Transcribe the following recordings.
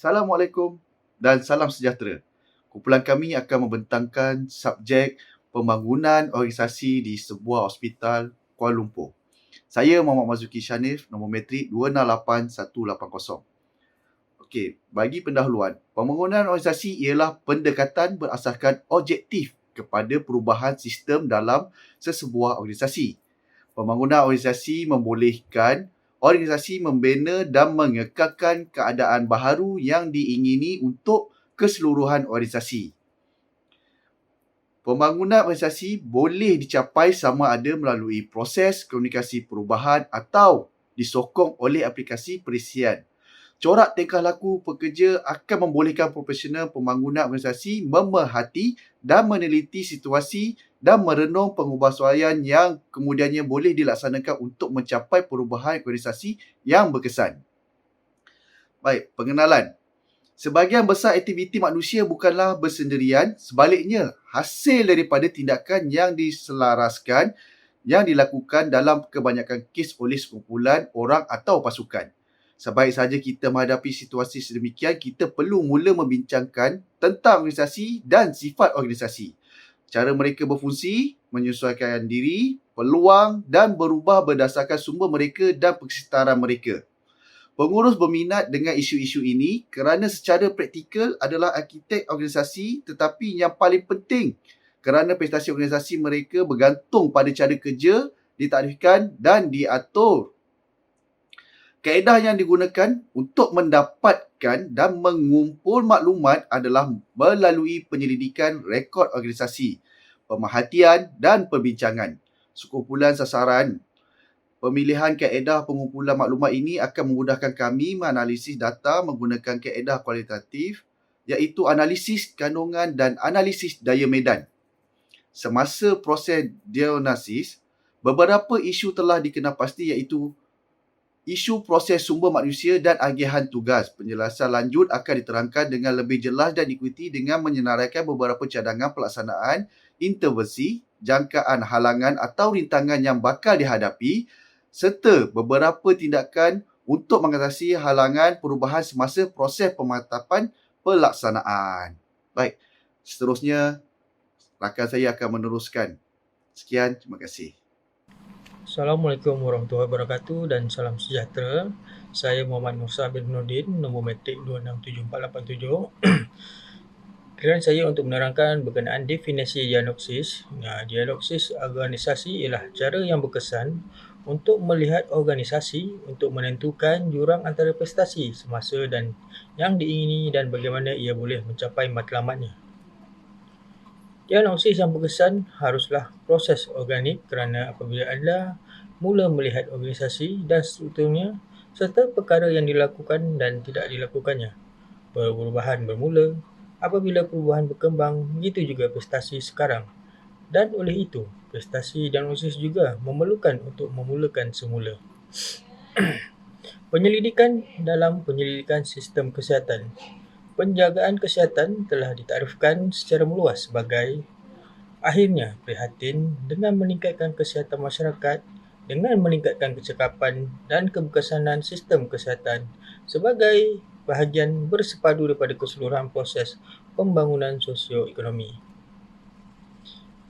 Assalamualaikum dan salam sejahtera. Kumpulan kami akan membentangkan subjek pembangunan organisasi di sebuah hospital Kuala Lumpur. Saya Muhammad Mazuki Shanif, nombor matrik 268180. Okey, bagi pendahuluan, pembangunan organisasi ialah pendekatan berasaskan objektif kepada perubahan sistem dalam sesebuah organisasi. Pembangunan organisasi membolehkan organisasi membina dan mengekalkan keadaan baharu yang diingini untuk keseluruhan organisasi. Pembangunan organisasi boleh dicapai sama ada melalui proses komunikasi perubahan atau disokong oleh aplikasi perisian. Corak tingkah laku pekerja akan membolehkan profesional pembangunan organisasi memerhati dan meneliti situasi dan merenung pengubahsuaian yang kemudiannya boleh dilaksanakan untuk mencapai perubahan organisasi yang berkesan. Baik, pengenalan. Sebahagian besar aktiviti manusia bukanlah bersendirian, sebaliknya hasil daripada tindakan yang diselaraskan yang dilakukan dalam kebanyakan kes oleh sekumpulan orang atau pasukan. Sebaik saja kita menghadapi situasi sedemikian, kita perlu mula membincangkan tentang organisasi dan sifat organisasi. Cara mereka berfungsi, menyesuaikan diri, peluang dan berubah berdasarkan sumber mereka dan persekitaran mereka. Pengurus berminat dengan isu-isu ini kerana secara praktikal adalah arkitek organisasi, tetapi yang paling penting kerana prestasi organisasi mereka bergantung pada cara kerja, ditakdirkan dan diatur. Kaedah yang digunakan untuk mendapatkan dan mengumpul maklumat adalah melalui penyelidikan rekod organisasi, pemerhatian dan perbincangan. Sekumpulan sasaran. Pemilihan kaedah pengumpulan maklumat ini akan memudahkan kami menganalisis data menggunakan kaedah kualitatif, iaitu analisis kandungan dan analisis daya medan. Semasa proses diagnosis, beberapa isu telah dikenal pasti, iaitu isu proses sumber manusia dan agihan tugas. Penjelasan lanjut akan diterangkan dengan lebih jelas dan diikuti dengan menyenaraikan beberapa cadangan pelaksanaan, intervensi, jangkaan halangan atau rintangan yang bakal dihadapi serta beberapa tindakan untuk mengatasi halangan perubahan semasa proses pemantapan pelaksanaan. Baik, seterusnya rakan saya akan meneruskan. Sekian, terima kasih. Assalamualaikum warahmatullahi wabarakatuh dan salam sejahtera. Saya Muhammad Musa bin Nurdin, nombor matrik 267487. Giliran saya untuk menerangkan berkenaan definisi diagnosis. Diagnosis organisasi ialah cara yang berkesan untuk melihat organisasi untuk menentukan jurang antara prestasi semasa dan yang diingini dan bagaimana ia boleh mencapai matlamatnya. Diagnosis yang berkesan haruslah proses organik kerana apabila anda mula melihat organisasi dan strukturnya serta perkara yang dilakukan dan tidak dilakukannya. Perubahan bermula, apabila perubahan berkembang, begitu juga prestasi sekarang. Dan oleh itu, prestasi diagnosis juga memerlukan untuk memulakan semula. Penyelidikan dalam penyelidikan sistem kesihatan. Penjagaan kesihatan telah ditakdirkan secara meluas sebagai akhirnya prihatin dengan meningkatkan kesihatan masyarakat dengan meningkatkan kecekapan dan keberkesanan sistem kesihatan sebagai bahagian bersepadu daripada keseluruhan proses pembangunan sosioekonomi.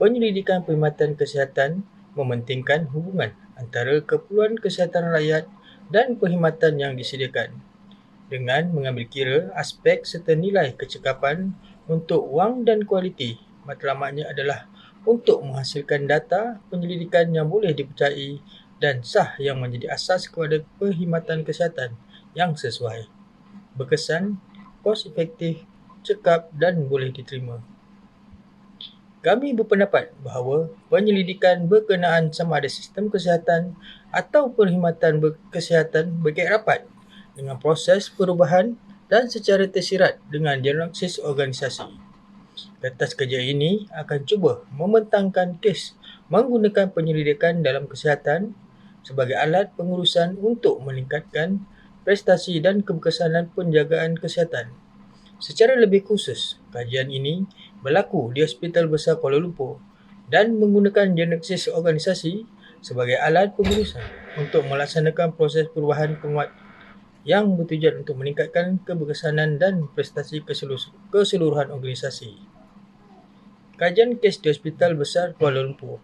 Penyelidikan perkhidmatan kesihatan mementingkan hubungan antara keperluan kesihatan rakyat dan perkhidmatan yang disediakan dengan mengambil kira aspek serta nilai kecekapan untuk wang dan kualiti. Matlamatnya adalah untuk menghasilkan data penyelidikan yang boleh dipercayai dan sah yang menjadi asas kepada perkhidmatan kesihatan yang sesuai, berkesan, kos efektif, cekap dan boleh diterima. Kami berpendapat bahawa penyelidikan berkenaan sama ada sistem kesihatan atau perkhidmatan kesihatan berkait rapat dengan proses perubahan dan secara tersirat dengan diagnosis organisasi. Kertas kerja ini akan cuba membentangkan kes menggunakan penyelidikan dalam kesihatan sebagai alat pengurusan untuk meningkatkan prestasi dan keberkesanan penjagaan kesihatan. Secara lebih khusus, kajian ini berlaku di Hospital Besar Kuala Lumpur dan menggunakan diagnosis organisasi sebagai alat pengurusan untuk melaksanakan proses perubahan penguat yang bertujuan untuk meningkatkan keberkesanan dan prestasi keseluruhan organisasi. Kajian kes di Hospital Besar Kuala Lumpur.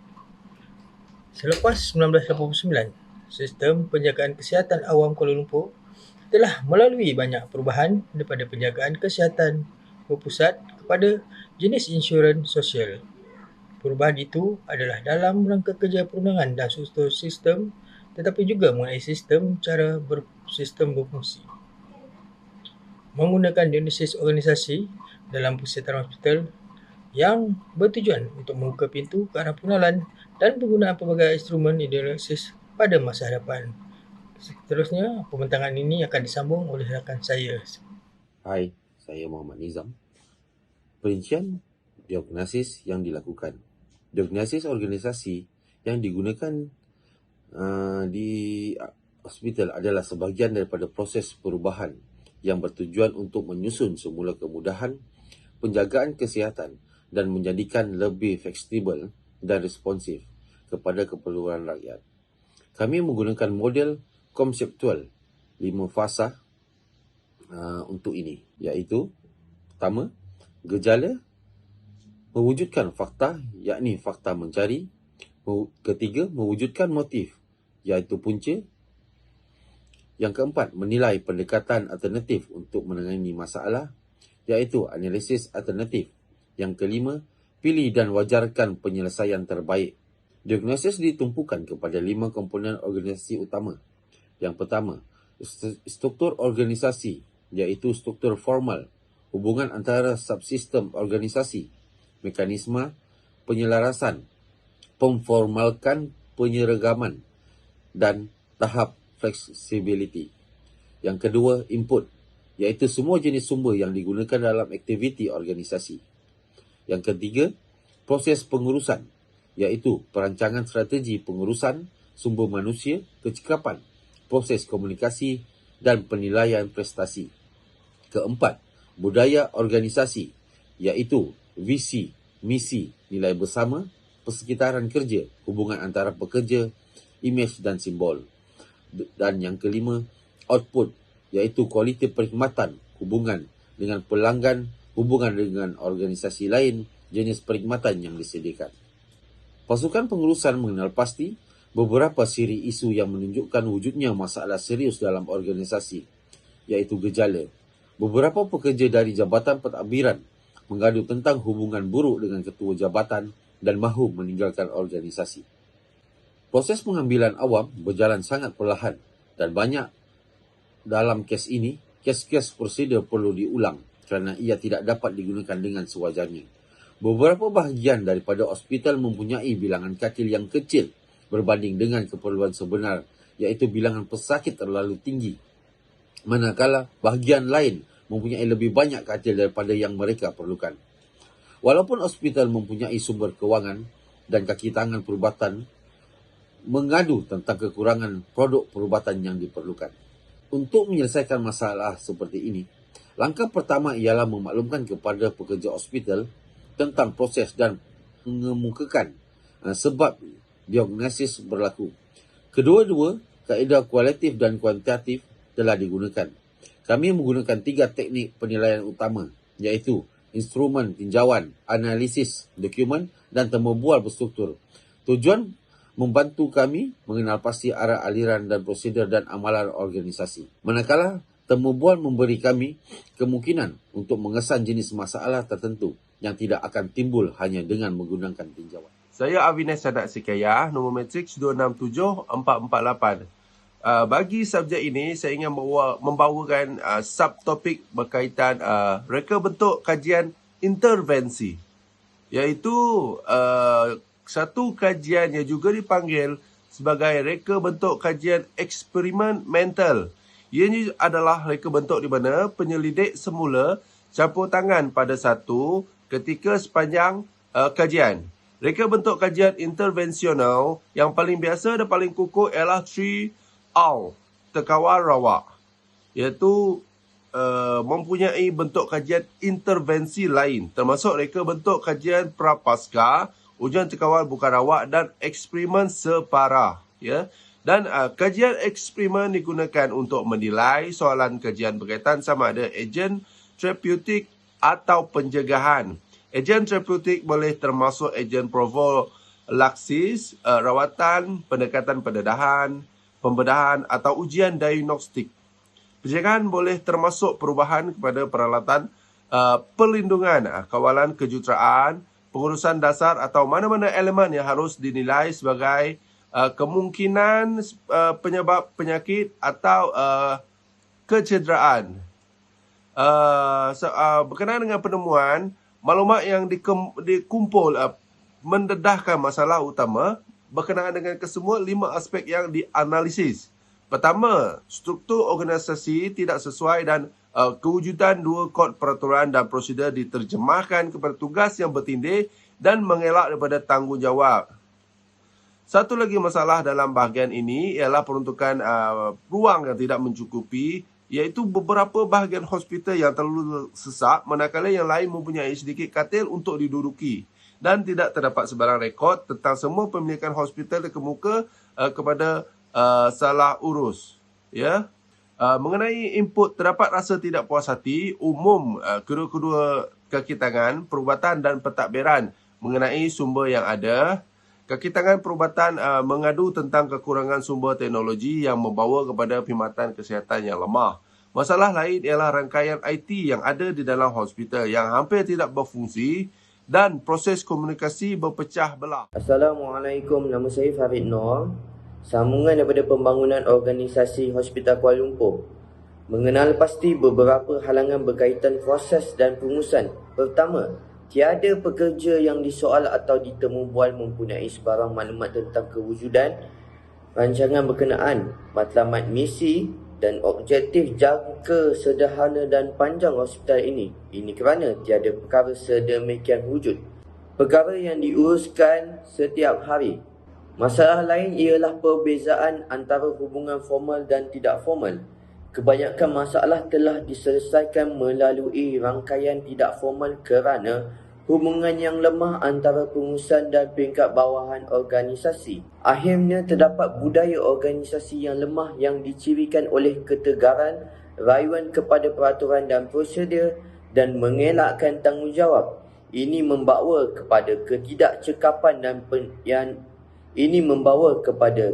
Selepas 1989, sistem penjagaan kesihatan awam Kuala Lumpur telah melalui banyak perubahan daripada penjagaan kesihatan berpusat kepada jenis insurans sosial. Perubahan itu adalah dalam rangka kerja perundangan dan struktur sistem, tetapi juga mengenai cara bersistem berfungsi. Menggunakan diagnosis organisasi dalam kesihatan hospital yang bertujuan untuk membuka pintu ke arah pengenalan dan penggunaan pelbagai instrumen diagnosis pada masa hadapan. Seterusnya, pembentangan ini akan disambung oleh rakan saya. Hai, saya Muhammad Nizam. Perincian diagnosis yang dilakukan. Diagnosis organisasi yang digunakan di hospital adalah sebahagian daripada proses perubahan yang bertujuan untuk menyusun semula kemudahan penjagaan kesihatan dan menjadikan lebih fleksibel dan responsif kepada keperluan rakyat. Kami menggunakan model konseptual 5 fasa untuk ini, iaitu pertama, gejala, mewujudkan fakta, yakni fakta mencari. Ketiga, mewujudkan motif, iaitu punca. Yang keempat, menilai pendekatan alternatif untuk menangani masalah, iaitu analisis alternatif. Yang kelima, pilih dan wajarkan penyelesaian terbaik. Diagnosis ditumpukan kepada 5 komponen organisasi utama. Yang pertama, struktur organisasi, iaitu struktur formal, hubungan antara subsistem organisasi, mekanisme penyelarasan, pemformalkan penyeragaman, dan tahap flexibility. Yang kedua, input, iaitu semua jenis sumber yang digunakan dalam aktiviti organisasi. Yang ketiga, proses pengurusan, iaitu perancangan strategi pengurusan, sumber manusia, kecekapan, proses komunikasi, dan penilaian prestasi. Keempat, budaya organisasi, iaitu visi, misi, nilai bersama, persekitaran kerja, hubungan antara pekerja, imej dan simbol. Dan yang kelima, output, iaitu kualiti perkhidmatan, hubungan dengan pelanggan, hubungan dengan organisasi lain, jenis perkhidmatan yang disediakan. Pasukan pengurusan mengenal pasti beberapa siri isu yang menunjukkan wujudnya masalah serius dalam organisasi, iaitu gejala. Beberapa pekerja dari Jabatan Pentadbiran mengadu tentang hubungan buruk dengan ketua jabatan dan mahu meninggalkan organisasi. Proses pengambilan awam berjalan sangat perlahan dan banyak dalam kes ini, kes-kes prosedur perlu diulang kerana ia tidak dapat digunakan dengan sewajarnya. Beberapa bahagian daripada hospital mempunyai bilangan katil yang kecil berbanding dengan keperluan sebenar, iaitu bilangan pesakit terlalu tinggi. Manakala bahagian lain mempunyai lebih banyak katil daripada yang mereka perlukan. Walaupun hospital mempunyai sumber kewangan dan kaki tangan perubatan mengadu tentang kekurangan produk perubatan yang diperlukan. Untuk menyelesaikan masalah seperti ini, langkah pertama ialah memaklumkan kepada pekerja hospital tentang proses dan mengemukakan sebab diagnosis berlaku. Kedua-dua kaedah kualitatif dan kuantitatif telah digunakan. Kami menggunakan 3 teknik penilaian utama, iaitu instrumen tinjauan, analisis dokumen dan temubual berstruktur. Tujuan membantu kami mengenal pasti arah aliran dan prosedur dan amalan organisasi. Manakala temubual memberi kami kemungkinan untuk mengesan jenis masalah tertentu yang tidak akan timbul hanya dengan menggunakan tinjauan. Saya Avines Sadat Sikaya, nombor matriks 267448. Bagi subjek ini, saya ingin membawakan subtopik berkaitan reka bentuk kajian intervensi. Iaitu satu kajian yang juga dipanggil sebagai reka bentuk kajian eksperimental. Ianya adalah reka bentuk di mana penyelidik semula campur tangan pada satu ketika sepanjang kajian. Reka bentuk kajian intervensional yang paling biasa dan paling kukuh ialah 3R, terkawal rawak. Iaitu mempunyai bentuk kajian intervensi lain, termasuk reka bentuk kajian prapaskah, ujian terkawal bukan rawak dan eksperimen separa. Ya. Dan kajian eksperimen digunakan untuk menilai soalan kajian berkaitan sama ada ejen terapeutik atau pencegahan. Ejen terapeutik boleh termasuk ejen profilaksis, rawatan, pendekatan pendedahan, pembedahan atau ujian diagnostik. Pencegahan boleh termasuk perubahan kepada peralatan perlindungan, kawalan kejuruteraan, pengurusan dasar atau mana-mana elemen yang harus dinilai sebagai kemungkinan penyebab penyakit atau kecederaan. Berkenaan dengan penemuan, maklumat yang dikumpul mendedahkan masalah utama berkenaan dengan kesemua 5 aspek yang dianalisis. Pertama, struktur organisasi tidak sesuai dan kewujudan 2 kod peraturan dan prosedur diterjemahkan kepada tugas yang bertindih dan mengelak daripada tanggungjawab. Satu lagi masalah dalam bahagian ini ialah peruntukan ruang yang tidak mencukupi, iaitu beberapa bahagian hospital yang terlalu sesak manakala yang lain mempunyai sedikit katil untuk diduduki dan tidak terdapat sebarang rekod tentang semua pemilikan hospital dikemuka kepada salah urus. Ya. Mengenai input, terdapat rasa tidak puas hati umum kedua-kedua kaki tangan perubatan dan pentadbiran mengenai sumber yang ada. Kaki tangan perubatan mengadu tentang kekurangan sumber teknologi yang membawa kepada perkhidmatan kesihatan yang lemah. Masalah lain ialah rangkaian IT yang ada di dalam hospital yang hampir tidak berfungsi dan proses komunikasi berpecah belah. Assalamualaikum, nama saya Farid Noor. Sambungan daripada pembangunan organisasi Hospital Kuala Lumpur. Mengenal pasti beberapa halangan berkaitan proses dan pengurusan. Pertama, tiada pekerja yang disoal atau ditemu bual mempunyai sebarang maklumat tentang kewujudan rancangan berkenaan, matlamat misi dan objektif jangka sederhana dan panjang hospital ini. Ini kerana tiada perkara sedemikian wujud. Perkara yang diuruskan setiap hari. Masalah lain ialah perbezaan antara hubungan formal dan tidak formal. Kebanyakan masalah telah diselesaikan melalui rangkaian tidak formal kerana hubungan yang lemah antara pengurusan dan peringkat bawahan organisasi. Akhirnya terdapat budaya organisasi yang lemah yang dicirikan oleh ketegaran, rayuan kepada peraturan dan prosedur dan mengelakkan tanggungjawab. Ini membawa kepada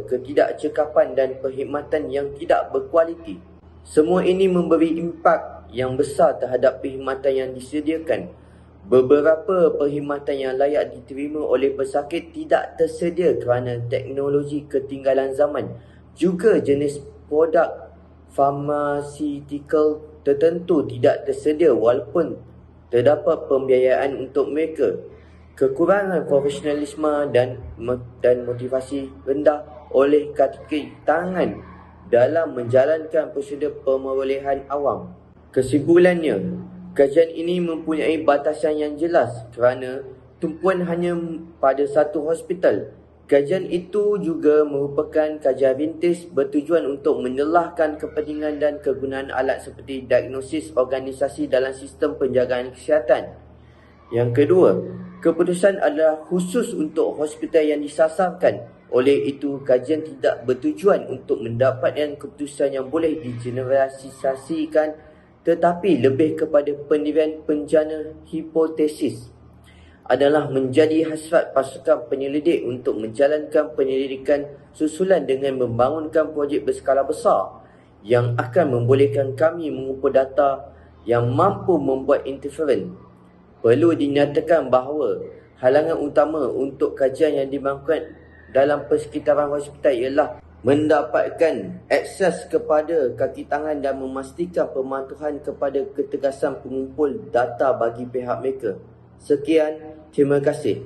ketidakcekapan dan perkhidmatan yang tidak berkualiti. Semua ini memberi impak yang besar terhadap perkhidmatan yang disediakan. Beberapa perkhidmatan yang layak diterima oleh pesakit tidak tersedia kerana teknologi ketinggalan zaman. Juga jenis produk farmasikal tertentu tidak tersedia walaupun terdapat pembiayaan untuk mereka. Kekurangan profesionalisme dan motivasi rendah oleh kaki tangan dalam menjalankan prosedur pemerolehan awam. Kesimpulannya, kajian ini mempunyai batasan yang jelas kerana tumpuan hanya pada satu hospital. Kajian itu juga merupakan kajian rintis bertujuan untuk menyelahkan kepentingan dan kegunaan alat seperti diagnosis organisasi dalam sistem penjagaan kesihatan. Yang kedua, keputusan adalah khusus untuk hospital yang disasarkan. Oleh itu, kajian tidak bertujuan untuk mendapatkan keputusan yang boleh digeneralisasikan tetapi lebih kepada pendirian penjana hipotesis. Adalah menjadi hasrat pasukan penyelidik untuk menjalankan penyelidikan susulan dengan membangunkan projek berskala besar yang akan membolehkan kami mengumpul data yang mampu membuat interferen. Perlu dinyatakan bahawa halangan utama untuk kajian yang dibangunkan dalam persekitaran hospital ialah mendapatkan akses kepada kaki tangan dan memastikan pematuhan kepada ketegasan pengumpul data bagi pihak mereka. Sekian, terima kasih.